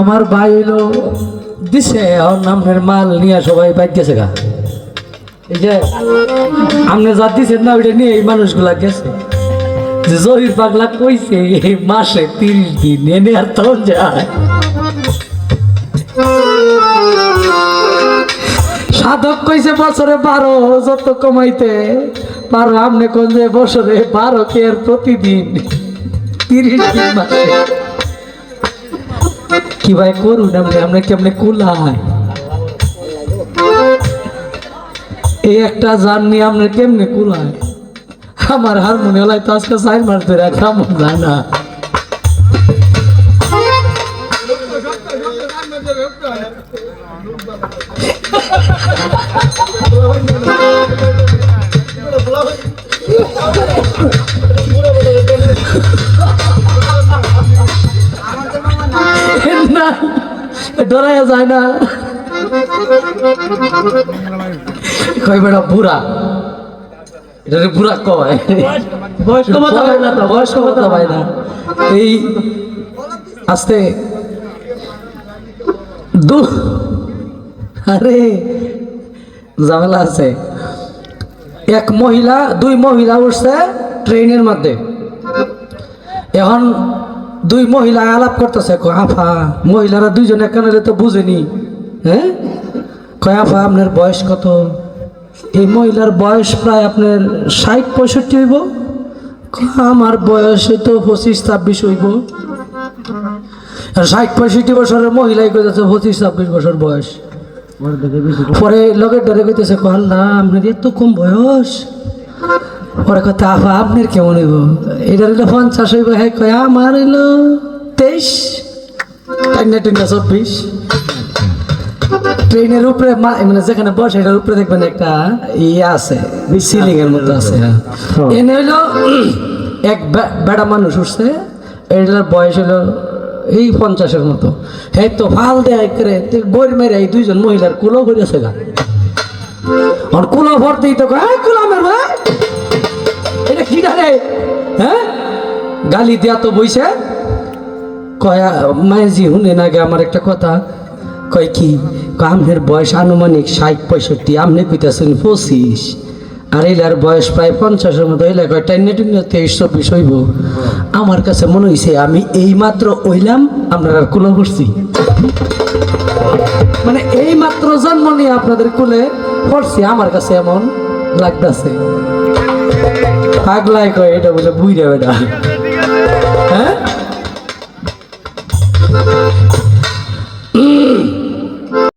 আমার ভাই হইলো দিছে ওর নামের মাল নিয়ে সবাই বাইক গেছে গা। এই যে আপনি যা দিচ্ছেন না ওইটা নিয়ে এই মানুষগুলা গেছে। যে জহির পাগলা কইছে এই মাসে 30 দিন এনে আর তো যায়। সাধক কইছে বছরে 12 যত কমাইতে পারো আপনি কোন যে বছরে 12 কে আর প্রতিদিন 30 দিন মাসে কি ভাই করুন আমরা কেমনে কুলায় এই একটা জান নিয়ে আমরা কেমনে কুলায়। আমার হারমোনিয়াম তো আজকে 4 মাস ধরে কাম যায় না। না ডরাইয়া যায় না কই বেড়া বুড়া এটা বুড়া কয় বয়স্ক কথা হয় না তো বয়স্ক কথা হয় না। এই আস্তে আরে ঝামেলা আছে। এক মহিলা 2 মহিলা উঠছে ট্রেনের মধ্যে। এখন 2 মহিলা আলাপ করতেছে কয় আফা মহিলারা 2 জন একানে তো বুঝেনি। হ্যাঁ কয় আফা আপনার বয়স কত? এই মহিলার বয়স প্রায় আপনার 60-65 হইব। আমার বয়স তো 25-26 হইব। 60-65 বছরের মহিলাই কইতেছে 25-26 বছর বয়স। পরে লগের ডরে কইতেছে আল্লাহ আপনার এত কম বয়স। পরে কথা আফা আপনার কেমন হইব? এটা হইলো 50 হইব। হ্যাঁ কয় আমার হইলো 23 24। ট্রেনের উপরে মানে যেখানে বসে এটার উপরে দেখবেন একটা ইয়ে আছে সিলিং এর মতো আছে। এনে হইলো এক বেড়া মানুষ উঠছে। এটার বয়স হলো এই 50-এর মতো। হ্যাঁ তো ফাল দেয় করে বই মেরে এই 2 জন মহিলার কুলো ভরেছে গা। আর কুলো ভরতেই তো কুলো আমার ভাই এটা কি রে? হ্যাঁ গালি দেয়া তো বইছে। কয়া মায়েজি শুনে না গে আমার একটা কথা। কয় কি আপনার বয়স আনুমানিক 60-65 আপনি কইতেছেন 25 আর এলার বয়স প্রায় 50-এর মতো। এলা কয় টাইনে 23-24 হইব। আমার কাছে মনে হয়েছে আমি এই মাত্র ওইলাম আমরা আর কুলো করছি। মানে এই মাত্র জন্ম নিয়ে আপনাদের কুলে পড়ছি আমার কাছে এমন লাগতেছে। পাগলাই কয় এটা বলে বুইরা বেটা।